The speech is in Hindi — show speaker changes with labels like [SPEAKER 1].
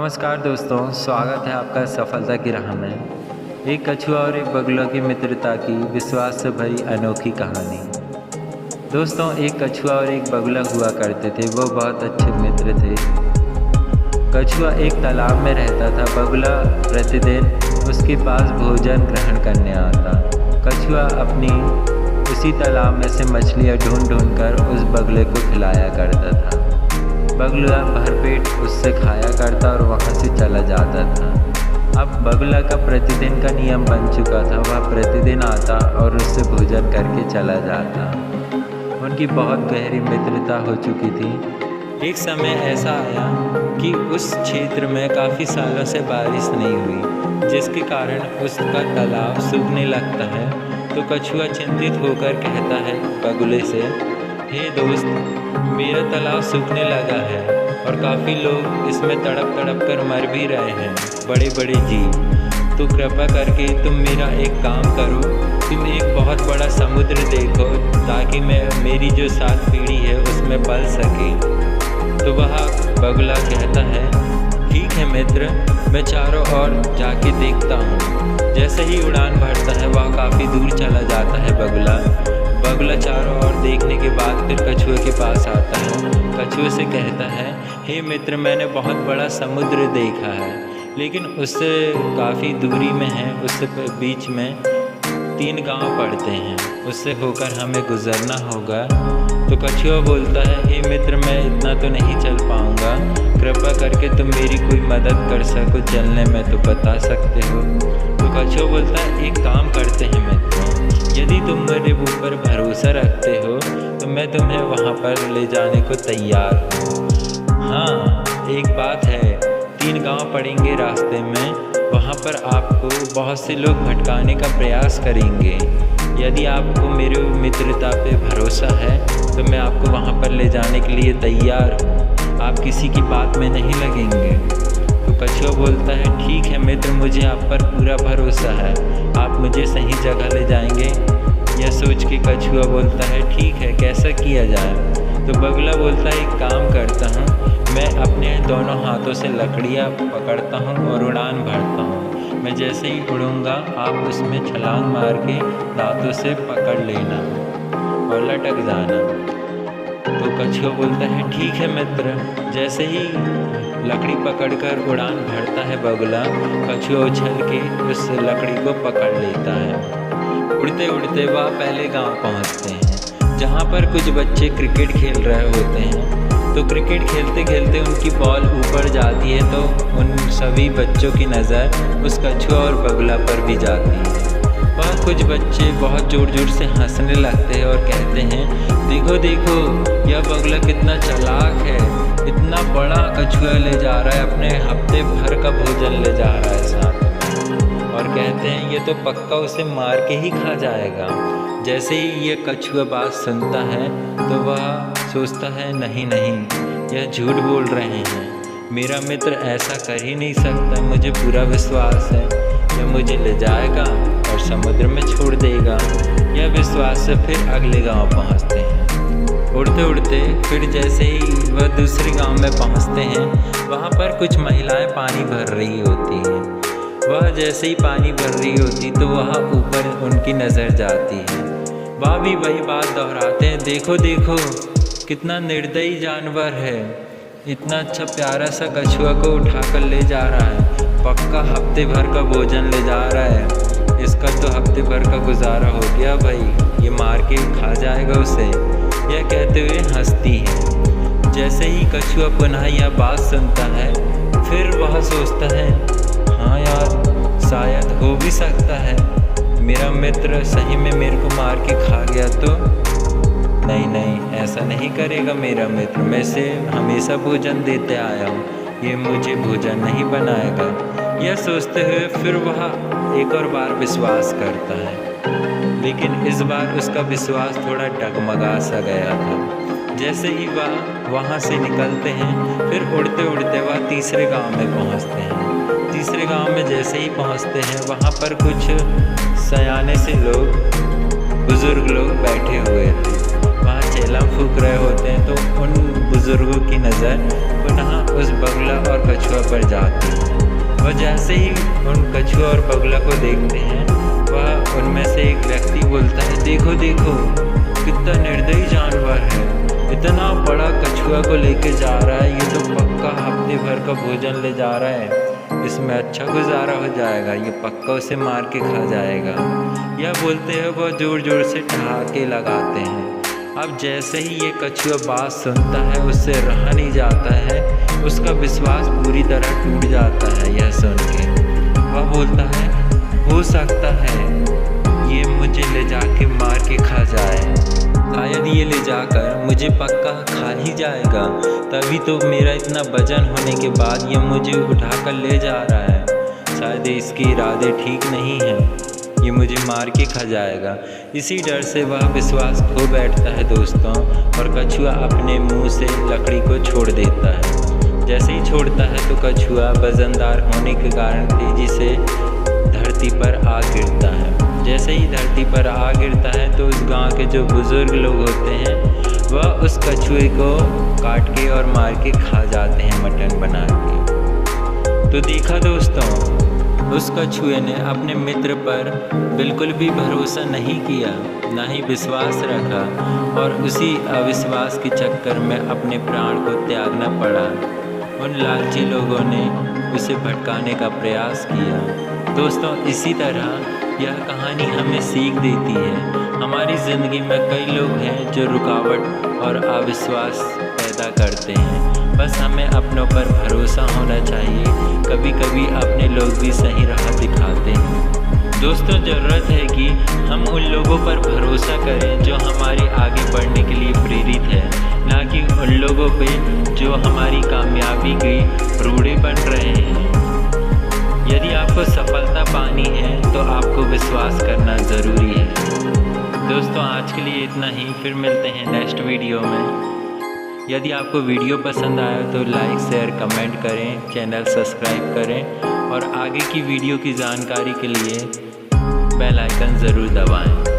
[SPEAKER 1] नमस्कार दोस्तों, स्वागत है आपका सफलता की राह में। एक कछुआ और एक बगुला की मित्रता की विश्वास से भरी अनोखी कहानी। दोस्तों, एक कछुआ और एक बगुला हुआ करते थे। वो बहुत अच्छे मित्र थे। कछुआ एक तालाब में रहता था। बगुला प्रतिदिन उसके पास भोजन ग्रहण करने आता। कछुआ अपनी उसी तालाब में से मछलियाँ ढूंढ कर उस बगुले को खिलाया करता था। बगुला भरपेट उससे खाया करता और वहाँ से चला जाता था। अब बगुला का प्रतिदिन का नियम बन चुका था। वह प्रतिदिन आता और उससे भोजन करके चला जाता। उनकी बहुत गहरी मित्रता हो चुकी थी। एक समय ऐसा आया कि उस क्षेत्र में काफ़ी सालों से बारिश नहीं हुई, जिसके कारण उसका तालाब सूखने लगता है। तो कछुआ चिंतित होकर कहता है बगुले से, हे दोस्त, मेरा तालाब सूखने लगा है और काफ़ी लोग इसमें तड़प कर मर भी रहे हैं, बड़े बड़े जीव। तो कृपा करके तुम मेरा एक काम करो, तुम एक बहुत बड़ा समुद्र देखो ताकि मेरी जो 7 पीढ़ी है उसमें पल सके। तो वह बगुला कहता है, ठीक है मित्र, मैं चारों ओर जाके देखता हूँ। जैसे ही उड़ान भरता है वह काफ़ी दूर चला जाता है। बगुला चारों ओर देखने के बाद फिर कछुए के पास आता है। कछुए से कहता है, हे मित्र, मैंने बहुत बड़ा समुद्र देखा है, लेकिन उससे काफ़ी दूरी में है। उससे बीच में 3 गांव पड़ते हैं, उससे होकर हमें गुजरना होगा। तो कछुआ बोलता है, हे मित्र, मैं इतना तो नहीं चल पाऊँगा, कृपा करके तुम मेरी कोई मदद कर सको चलने में तो बता सकते हो। तो कछुआ बोलता है, एक काम करते हैं मित्रों, यदि तुम मेरे ऊपर भरोसा रखते हो तो मैं तुम्हें वहाँ पर ले जाने को तैयार हूँ। हाँ, एक बात है, 3 गांव पड़ेंगे रास्ते में, वहाँ पर आपको बहुत से लोग भटकाने का प्रयास करेंगे। यदि आपको मेरे मित्रता पे भरोसा है तो मैं आपको वहाँ पर ले जाने के लिए तैयार हूँ। आप किसी की बात में नहीं लगेंगे। तो कछुआ बोलता है, ठीक है मित्र, मुझे आप पर पूरा भरोसा है, आप मुझे सही जगह ले जाएंगे। यह सोच के कछुआ बोलता है, ठीक है, कैसा किया जाए। तो बगुला बोलता है, एक काम करता हूँ, मैं अपने दोनों हाथों से लकड़ियाँ पकड़ता हूँ और उड़ान भरता हूँ। मैं जैसे ही उड़ूँगा आप उसमें छलांग मार के दांतों से पकड़ लेना और लटक जाना। तो कछुआ बोलता है, ठीक है मित्र। जैसे ही लकड़ी पकड़कर उड़ान भरता है बगुला, कछुआ उछल के उस लकड़ी को पकड़ लेता है। उड़ते उड़ते वह पहले गांव पहुंचते हैं, जहां पर कुछ बच्चे क्रिकेट खेल रहे होते हैं। तो क्रिकेट खेलते खेलते उनकी बॉल ऊपर जाती है, तो उन सभी बच्चों की नज़र उस कछुआ और बगुला पर भी जाती है। वह कुछ बच्चे बहुत ज़ोर ज़ोर से हंसने लगते हैं और कहते हैं, देखो देखो, यह बगुला कितना चालाक है, इतना बड़ा कछुआ ले जा रहा है, अपने हफ्ते भर का भोजन ले जा रहा है साथ में। और कहते हैं, ये तो पक्का उसे मार के ही खा जाएगा। जैसे ही ये कछुआ बात सुनता है तो वह सोचता है, नहीं नहीं, यह झूठ बोल रहे हैं, मेरा मित्र ऐसा कर ही नहीं सकता, मुझे पूरा विश्वास है यह मुझे ले जाएगा और समुद्र में छोड़ देगा। यह विश्वास से फिर अगले गांव पहुंचते हैं। उड़ते उड़ते फिर जैसे ही वह दूसरे गांव में पहुंचते हैं, वहां पर कुछ महिलाएं पानी भर रही होती हैं। वह जैसे ही पानी भर रही होती तो वह ऊपर उनकी नज़र जाती है। वह भी वही बात दोहराते हैं, देखो देखो, कितना निर्दयी जानवर है, इतना अच्छा प्यारा सा कछुआ को उठाकर ले जा रहा है, पक्का हफ्ते भर का भोजन ले जा रहा है, इसका तो हफ्ते भर का गुजारा हो गया भाई, ये मार के खा जाएगा उसे। यह कहते हुए हंसती है। जैसे ही कछुआ पुनः यह बात सुनता है, फिर वह सोचता है, हाँ यार, शायद हो भी सकता है मेरा मित्र सही में मेरे को मार के खा गया तो। नहीं नहीं, ऐसा नहीं करेगा मेरा मित्र, मैं इसे हमेशा भोजन देते आया हूँ, ये मुझे भोजन नहीं बनाएगा। यह सोचते हुए फिर वह एक और बार विश्वास करता है, लेकिन इस बार उसका विश्वास थोड़ा डगमगा सा गया था। जैसे ही वह वहाँ से निकलते हैं, फिर उड़ते उड़ते वह तीसरे गांव में पहुँचते हैं। तीसरे गांव में जैसे ही पहुँचते हैं, वहाँ पर कुछ सयाने से लोग, बुज़ुर्ग लोग बैठे हुए थे। वहाँ चेला फूंक रहे होते हैं, तो उन बुज़ुर्गों की नज़र पुनः उस बगुला और कछुआ पर जाती जैसे ही उन कछुआ और बगुला को देखते हैं, वह उनमें से एक व्यक्ति बोलता है, देखो देखो कितना निर्दयी जानवर है, इतना बड़ा कछुआ को लेके जा रहा है, ये तो पक्का हफ्ते भर का भोजन ले जा रहा है, इसमें अच्छा गुजारा हो जाएगा, ये पक्का उसे मार के खा जाएगा। यह बोलते हैं वह जोर जोर से ठहाके लगाते हैं। अब जैसे ही ये कछुआ बात सुनता है, उससे रहा नहीं जाता है, उसका विश्वास पूरी तरह टूट जाता है। यह सुन के वह बोलता है, हो सकता है ये मुझे ले जाके मार के खा जाए, शायद ये ले जाकर मुझे पक्का खा ही जाएगा, तभी तो मेरा इतना वजन होने के बाद ये मुझे उठाकर ले जा रहा है, शायद इसके इरादे ठीक नहीं हैं, ये मुझे मार के खा जाएगा। इसी डर से वह विश्वास खो बैठता है दोस्तों, और कछुआ अपने मुंह से लकड़ी को छोड़ देता है। जैसे ही छोड़ता है तो कछुआ वजनदार होने के कारण तेजी से धरती पर आ गिरता है। जैसे ही धरती पर आ गिरता है तो उस गांव के जो बुज़ुर्ग लोग होते हैं, वह उस कछुए को काट के और मार के खा जाते हैं मटन बना के। तो देखा दोस्तों, उस कछुए ने अपने मित्र पर बिल्कुल भी भरोसा नहीं किया, ना ही विश्वास रखा, और उसी अविश्वास के चक्कर में अपने प्राण को त्यागना पड़ा। उन लालची लोगों ने उसे भटकाने का प्रयास किया। दोस्तों, इसी तरह यह कहानी हमें सीख देती है। हमारी ज़िंदगी में कई लोग हैं जो रुकावट और अविश्वास पैदा करते हैं, बस हमें अपनों पर भरोसा होना चाहिए। कभी कभी अपने लोग भी सही राह दिखाते हैं। दोस्तों, ज़रूरत है कि हम उन लोगों पर भरोसा करें जो हमारे आगे बढ़ने के लिए प्रेरित है, ना कि उन लोगों पे जो हमारी कामयाबी के रोड़े बन रहे हैं। यदि आपको सफलता पानी है तो आपको विश्वास करना ज़रूरी है। दोस्तों, आज के लिए इतना ही, फिर मिलते हैं नेक्स्ट वीडियो में। यदि आपको वीडियो पसंद आया तो लाइक शेयर कमेंट करें, चैनल सब्सक्राइब करें, और आगे की वीडियो की जानकारी के लिए बेल आइकन ज़रूर दबाएं।